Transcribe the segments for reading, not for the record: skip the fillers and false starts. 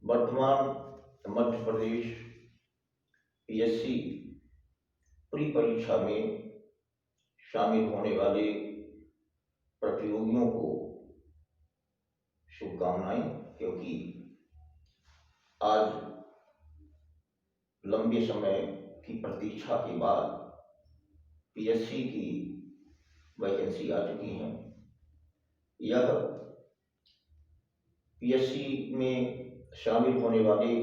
वर्तमान Madhya Pradesh PSC pre परीक्षा में शामिल होने वाले प्रतियोगियों को शुभकामनाएं, क्योंकि आज लंबे समय की प्रतीक्षा के बाद पीएससी की वैकेंसी आ चुकी है। यह पीएससी में शामिल होने वाले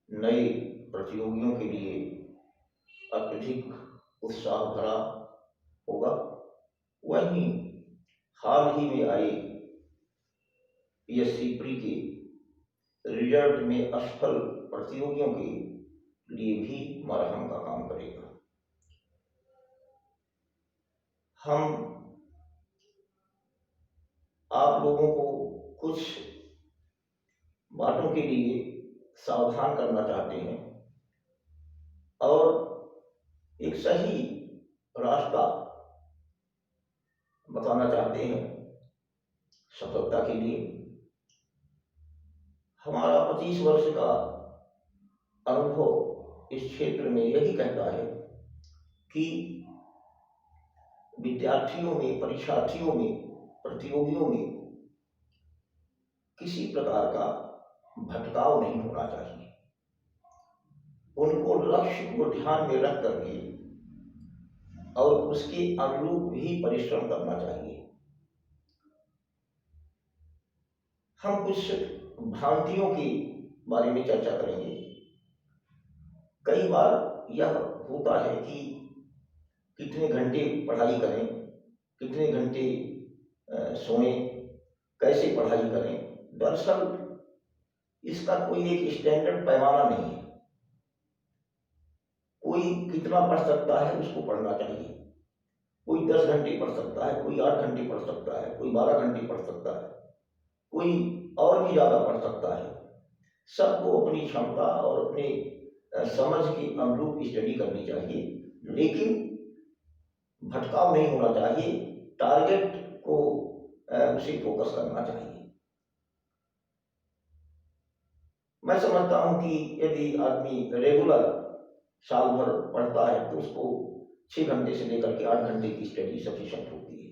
नए प्रतियोगियों के लिए अत्यधिक उत्साह भरा होगा। वहीं हाल ही में आए पीएससी प्री के रिजल्ट में असफल प्रतियोगियों के लिए भी मरहम का काम करेगा। हम आप लोगों को कुछ बातों के लिए सावधान करना चाहते हैं और एक सही रास्ता बताना चाहते हैं सफलता के लिए। हमारा 25 वर्ष का अनुभव इस क्षेत्र में यही कहता है कि विद्यार्थियों में, परीक्षार्थियों में, प्रतियोगियों में किसी प्रकार का भटकाव नहीं होना चाहिए। उनको लक्ष्य को ध्यान में रख करके और उसके अनुरूप ही परिश्रम करना चाहिए। हम कुछ भ्रांतियों के बारे में चर्चा करेंगे। कई बार यह होता है कि कितने घंटे पढ़ाई करें, कितने घंटे सोएं, कैसे पढ़ाई करें। दरअसल इसका कोई एक स्टैंडर्ड पैमाना नहीं है। कोई कितना पढ़ सकता है उसको पढ़ना चाहिए। कोई 10 घंटे पढ़ सकता है, कोई 8 घंटे पढ़ सकता है, कोई 12 घंटे पढ़ सकता है, कोई और भी ज़्यादा पढ़ सकता है। सबको अपनी क्षमता और अपने समझ के अनुरूप स्टडी करनी चाहिए, लेकिन भटकाव नहीं होना चाहिए। टारगेट को उसे फोकस करना चाहिए। मैं समझता हूं कि यदि आदमी रेगुलर साल भर पढ़ता है तो उसको 6 घंटे से लेकर के 8 घंटे की स्टडी सफिशिएंट होती है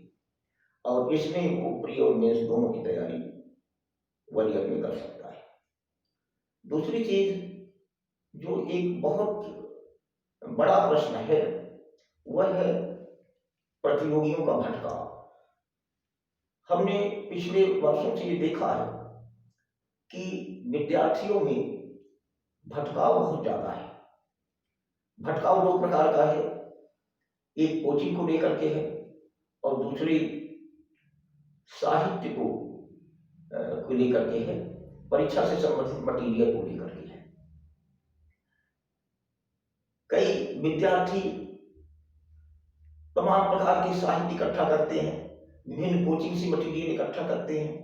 और इसमें वो प्री और मेंस दोनों की तैयारी 1 ईयर में कर सकता है। दूसरी चीज जो एक बहुत बड़ा प्रश्न है वह है प्रतियोगियों का भटकाव। हमने पिछले वर्षों से ये देखा है कि विद्यार्थियों में भटकाव बहुत ज्यादा है। भटकाव 2 प्रकार का है। एक कोचिंग को लेकर के है और दूसरी साहित्य को लेकर के है, परीक्षा से संबंधित मटेरियल को लेकर के है। कई विद्यार्थी तमाम प्रकार के साहित्य इकट्ठा करते हैं, विभिन्न कोचिंग से मटेरियल इकट्ठा करते हैं,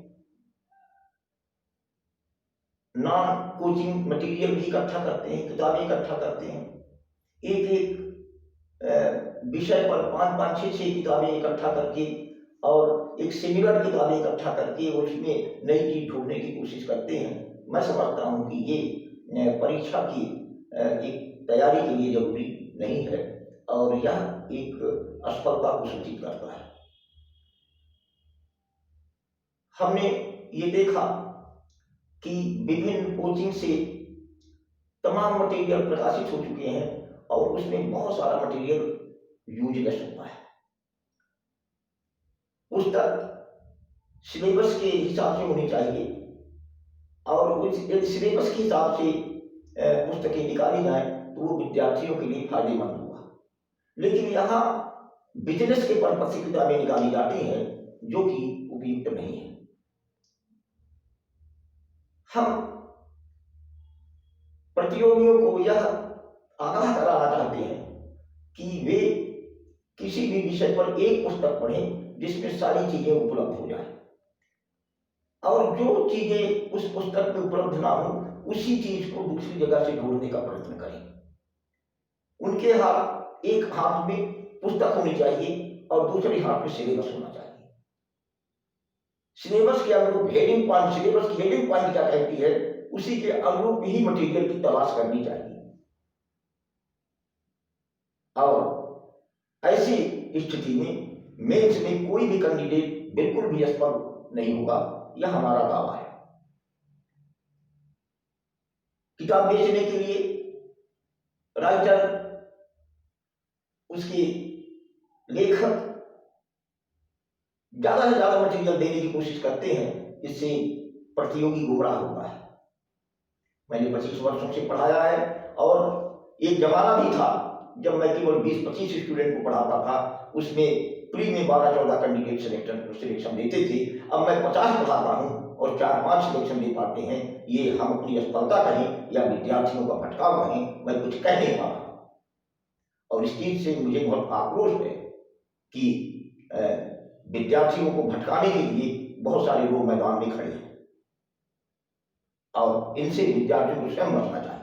नॉन कोचिंग मटेरियल भी इकट्ठा करते हैं, किताबें इकट्ठा करते हैं। एक विषय पर 5-5, 6-6 किताबें इकट्ठा करके और एक सिमिलर किताबें इकट्ठा करके उसमें नई चीज ढूंढने की कोशिश करते हैं। मैं समझता हूं कि ये परीक्षा की एक तैयारी के लिए जरूरी नहीं है और यह एक असफलता को सूचित करता है। हमने ये देखा कि विभिन्न कोचिंग से तमाम मटेरियल प्रकाशित हो चुके हैं और उसमें बहुत सारा मटेरियल यूजलेस होता है। पुस्तक सिलेबस के हिसाब से होनी चाहिए और उस सिलेबस के हिसाब से पुस्तकें निकाली जाए तो वो विद्यार्थियों के लिए फायदेमंद होगा। लेकिन यहाँ बिजनेस के पर्पज से किताबें निकाली जाती हैं जो कि उपयुक्त नहीं है। हम प्रतियोगियों को यह आगाह कराना चाहते हैं कि वे किसी भी विषय पर एक पुस्तक पढ़ें जिसमें सारी चीजें उपलब्ध हो जाए और जो चीजें उस पुस्तक में उपलब्ध ना हो उसी चीज को दूसरी जगह से ढूंढने का प्रयत्न करें। उनके हाथ एक हाथ में पुस्तक होनी चाहिए और दूसरे हाथ में सिलेबस होना चाहिए। सिलेबस के अनुरूप हेडिंग पॉइंट, सिलेबस की हेडिंग पॉइंट क्या कहती है, उसी के अनुरूप ही मटेरियल की तलाश करनी चाहिए। और ऐसी स्थिति में मेंस में कोई भी कैंडिडेट बिल्कुल भी असफल नहीं होगा, यह हमारा दावा है। किताब बेचने के लिए राइटर, उसके लेखक ज्यादा से ज्यादा मटेरियल देने की कोशिश करते हैं, इससे प्रतियोगी गुमराह होता है। मैंने 25 वर्षों से पढ़ाया है और एक जमाना भी था जब मैं केवल 20-25 स्टूडेंट को पढ़ाता था, उसमें प्री में 12-14 कैंडिडेट सिलेक्शन देते थे। अब मैं 50 पढ़ाता हूं और 4-5 सिलेक्शन दे पाते हैं। ये हम अपनी असफलता कहें या विद्यार्थियों का भटकाव कहें, मैं कुछ कह नहीं पा रहा। और इस चीज से मुझे बहुत आक्रोश है कि विद्यार्थियों को भटकाने के लिए बहुत सारे लोग मैदान में खड़े हैं और इनसे विद्यार्थियों को स्वयं बचना चाहिए।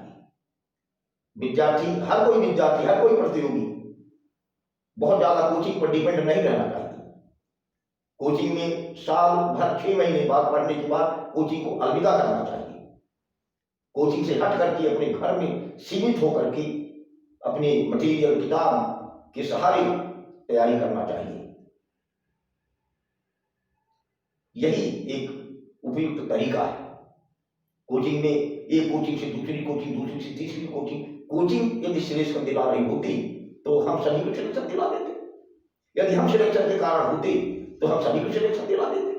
विद्यार्थी, हर कोई विद्यार्थी, हर कोई प्रतियोगी बहुत ज्यादा कोचिंग पर डिपेंड नहीं रहना चाहिए। कोचिंग में साल भर 6 महीने बाद पढ़ने के बाद कोचिंग को अलविदा करना चाहिए। कोचिंग से हट करके अपने घर में सीमित होकर के अपने मटेरियल, किताब के सहारे तैयारी करना चाहिए। यही एक उपयुक्त तरीका है। कोचिंग में एक कोचिंग से दूसरी कोचिंग, दूसरी से तीसरी कोचिंग, कोचिंग यदि सिलेक्शन दिला रही होती तो हम सभी को सिलेक्शन दिला देते। यदि हम सिलेक्शन के कारण होते तो हम सभी को सिलेक्शन दिला देते।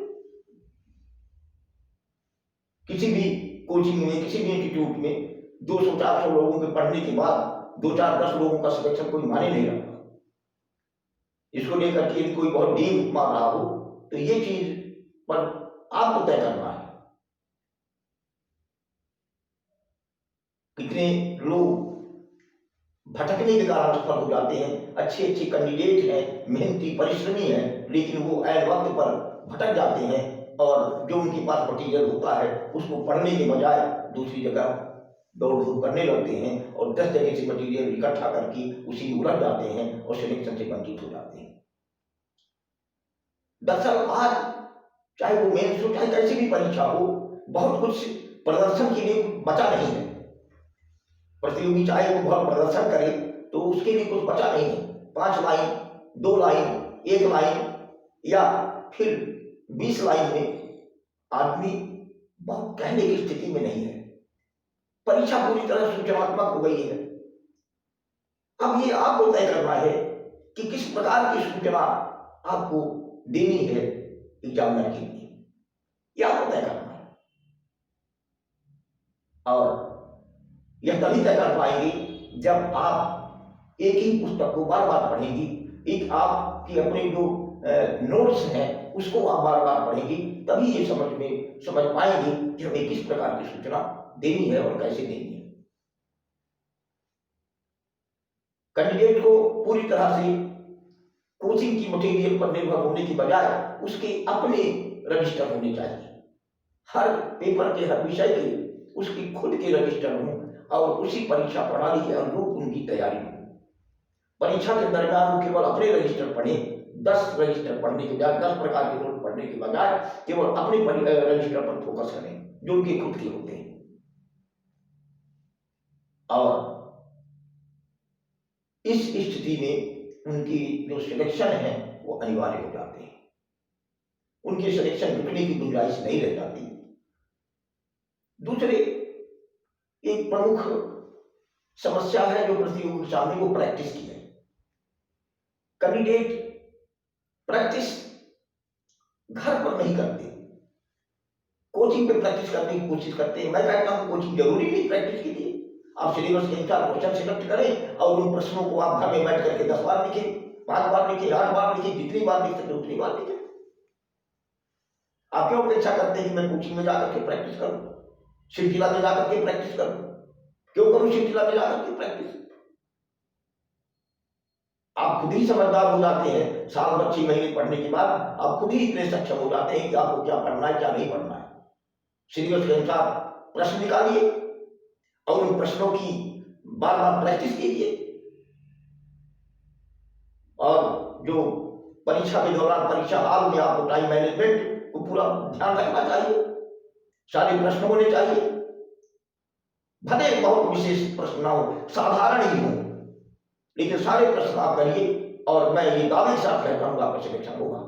किसी भी कोचिंग में, किसी भी इंस्टीट्यूट में 200-400 लोगों के पढ़ने के बाद 2-4-10 लोगों का सिलेक्शन कोई माने नहीं रखता। इसको लेकर के कोई बहुत डीप मार रहा हो तो ये चीज पर आपको तय करना है। कितने लोग भटकने के कारण सफल हो जाते हैं। अच्छे अच्छे कैंडिडेट हैं, मेहनती परिश्रमी हैं, लेकिन वो ऐन वक्त पर भटक जाते हैं और जो उनके पास मटीरियल होता है उसको पढ़ने के बजाय दूसरी जगह दौड़ धूप करने लगते हैं और 10 जगह से मटीरियल इकट्ठा करके उसी में उलझ जाते हैं और सिलेक्शन से वंचित हो जाते हैं। दरअसल आज चाहे वो मेंस हो, चाहे कैसी भी परीक्षा हो, बहुत कुछ प्रदर्शन के लिए बचा नहीं है। प्रतियोगी चाहे वो बहुत प्रदर्शन करे तो उसके लिए कुछ बचा नहीं है। 5 लाइन, 2 लाइन, 1 लाइन या फिर 20 लाइन में आदमी बहुत कहने की स्थिति में नहीं है। परीक्षा पूरी तरह सूचनात्मक हो गई है। अब ये आपको तय करना है कि किस प्रकार की सूचना आपको देनी है एग्जामिनर के लिए, यह आपको तय करना है। और यह तभी तय कर पाएंगे जब आप एक ही पुस्तक को बार बार पढ़ेंगी। एक आपकी अपने जो नोट्स हैं उसको आप बार बार पढ़ेंगी, तभी ये समझ पाएंगे कि हमें किस प्रकार की सूचना देनी है और कैसे देनी है। कैंडिडेट को पूरी तरह से कोचिंग की मटेरियल पर निर्भर होने की बजाय उसके अपने रजिस्टर होने चाहिए। हर पेपर के, हर विषय के उसकी खुद के रजिस्टर हों और उसी परीक्षा प्रणाली के अनुरूप उनकी तैयारी हो। परीक्षा के दरमियान वो केवल अपने रजिस्टर पढ़ें। 10 रजिस्टर पढ़ने के बजाय, 10 प्रकार के नोट पढ़ने के बजाय केवल अपने रजिस्टर पर फोकस करें जो उनके खुद के होते हैं। और इस स्थिति में उनकी जो सिलेक्शन है वो अनिवार्य हो जाते हैं। उनके सिलेक्शन रुकने की गुंजाइश नहीं रह जाती। दूसरे एक प्रमुख समस्या है जो प्रतियोगी के सामने, वो प्रैक्टिस की है। कैंडिडेट प्रैक्टिस घर पर नहीं करते, कोचिंग पे प्रैक्टिस करने की कोशिश करते हैं। मैं कहता हूं कोचिंग जरूरी नहीं प्रैक्टिस के लिए। आप सिलेबस के अनुसार क्वेश्चन सिलेक्ट करें और उन प्रश्नों को आप घर में बैठ करके 10 बार लिखें, 5 बार लिखें, 8 बार लिखें, जितनी बार लिख सकते उतनी बार लिखें। आप क्यों अपेक्षा करते हैं कि मैं कोचिंग में जाकर के प्रैक्टिस करूं, श्रृंखला में जाकर के प्रैक्टिस करूं? क्यों करूं श्रृंखला में जाकर के प्रैक्टिस? आप खुद ही समझदार हो जाते हैं। साल भर 6 महीने पढ़ने के बाद आप खुद ही इतने सक्षम हो जाते हैं कि आपको क्या पढ़ना है, क्या नहीं पढ़ना है। सिलेबस के अनुसार प्रश्न निकालिए और उन प्रश्नों की बार बार प्रैक्टिस कीजिए। और जो परीक्षा के दौरान परीक्षा हाल में आपको टाइम मैनेजमेंट को पूरा ध्यान रखना चाहिए, सारे प्रश्न होने चाहिए, भले बहुत विशेष प्रश्न ना हो, साधारण ही हो, लेकिन सारे प्रश्न आप करिए और मैं ये दावे के साथ कहता हूं आपका सिलेक्शन होगा।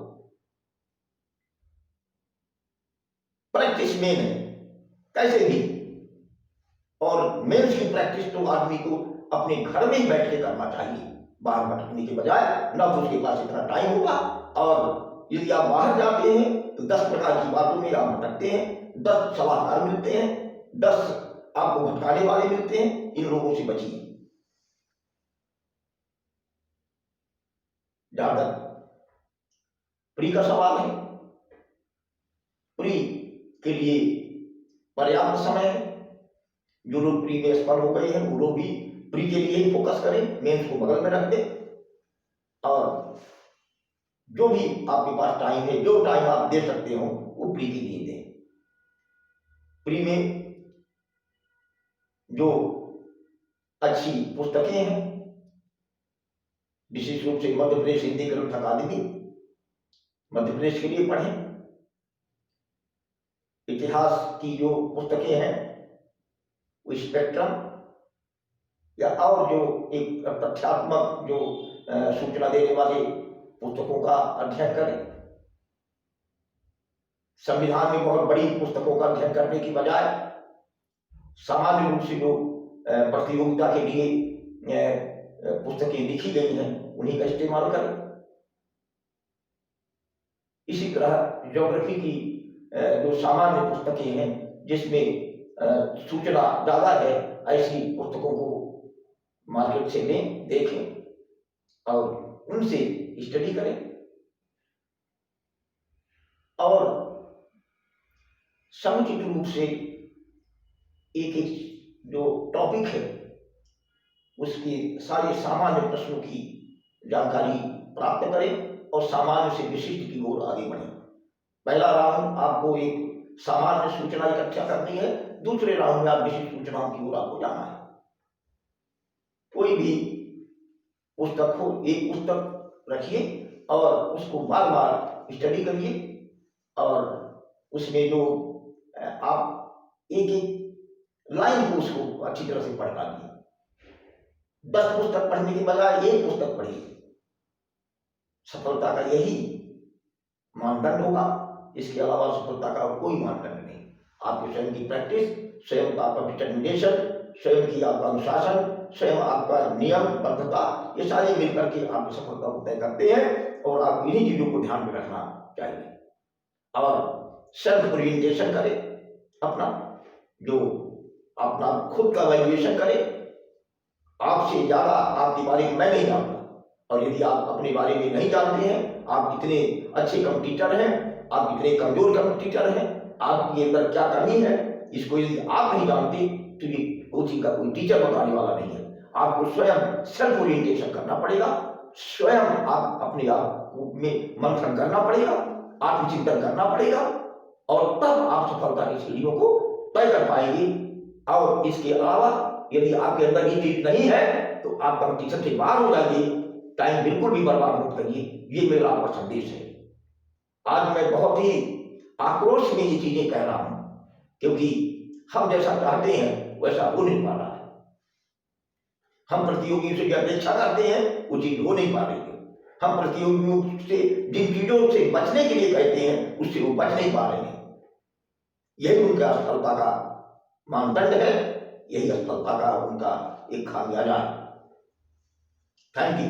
प्रैक्टिस मेन है कैसे भी, और मेंस की प्रैक्टिस तो आदमी को अपने घर में ही बैठ के करना चाहिए, बाहर भटकने के बजाय। न तो उसके पास इतना टाइम होगा, और यदि आप बाहर जाते हैं तो 10 प्रकार की बातों में आप भटकते हैं, 10 सलाहकार मिलते हैं, 10 आपको भटकाने वाले मिलते हैं, इन लोगों से बचिए। जहां तक प्री का सवाल है, प्री के लिए पर्याप्त समय है। जो लोग प्री में असफल हो गए हैं वो लोग भी प्री के लिए ही फोकस करें, मेंस को बगल में रख दें, और जो भी आपके पास टाइम है, जो टाइम आप दे सकते हो वो प्री के लिए दें। प्री में जो अच्छी पुस्तकें हैं, विशेष रूप से मध्य प्रदेश हिंदी ग्रंथ अकादमी, मध्य प्रदेश के लिए पढ़ें। इतिहास की जो पुस्तकें हैं वो स्पेक्ट्रम या और जो एक तथ्यात्मक जो सूचना देने वाले पुस्तकों का अध्ययन करें। संविधान में बहुत बड़ी पुस्तकों का अध्ययन करने की बजाय सामान्य रूप से जो प्रतियोगिता के लिए पुस्तकें लिखी गई हैं उन्हीं का इस्तेमाल करें। इसी तरह ज्योग्राफी की जो सामान्य पुस्तकें हैं जिसमें सूचना ज्यादा है, ऐसी पुस्तकों को मार्केट से लें, देखें और उनसे स्टडी करें। और समुचित रूप से एक एक जो टॉपिक है उसके सारे सामान्य प्रश्नों की जानकारी प्राप्त करें और सामान्य से विशिष्ट की ओर आगे बढ़ें। पहला राउंड आपको एक सामान्य सूचना इकट्ठा करनी है, दूसरे राउंड में आप विशिष्ट सूचनाओं की ओर आपको जाना है। कोई भी पुस्तक हो, एक पुस्तक रखिए और उसको बार बार स्टडी करिए, और उसमें जो आप एक एक लाइन को उसको अच्छी तरह से पढ़ पाइए। 10 पुस्तक पढ़ने के बजाय एक पुस्तक पढ़िए। सफलता का यही मानदंड होगा, इसके अलावा सफलता का कोई मानदंड नहीं। आपकी स्वयं की प्रैक्टिस, स्वयं का आपका डिटर्मिनेशन, स्वयं की आपका अनुशासन, स्वयं आपका नियमबद्धता, ये सारे मिलकर के आपकी सफलता को तय करते हैं, और आप इन्हीं चीजों को ध्यान में रखना चाहिए। और सेल्फ ओरिएंटेशन करें, अपना जो अपना खुद का वैल्यूएशन करें। आपसे ज्यादा आपके बारे में मैं नहीं जानता, और यदि आप अपने बारे में नहीं जानते हैं, आप कितने अच्छे कंपटीटर हैं, आप कितने कमजोर कंपटीटर हैं, आपके अंदर क्या कमी है, इसको यदि आप नहीं जानते तो ये कोचिंग का कोई टीचर बताने वाला नहीं है। आपको स्वयं सेल्फ ओरिएंटेशन करना पड़ेगा, स्वयं आप अपने आप में मंथन करना पड़ेगा, आत्मचिंतन करना पड़ेगा, और तब आप सफलता की सीढ़ियों को तय कर पाएंगे। और इसके अलावा यदि आपके अंदर ये चीज नहीं है तो आप कंपटीशन से बाहर हो जाइए, टाइम बिल्कुल भी बर्बाद मत करिए। ये मेरा आपका संदेश है। आज मैं बहुत ही आक्रोश में ये चीजें कह रहा हूं, क्योंकि हम जैसा चाहते हैं वैसा हो नहीं पा रहा है। हम प्रतियोगियों से जो अपेक्षा करते हैं वो चीज हो नहीं पा रही है। हम प्रतियोगियों से जिन चीजों से बचने के लिए कहते हैं उससे वो बच नहीं पा रहे हैं। यही उनका असफलता का मानदंड है, यही असफलता का उनका एक खामियाजा है। Thank you.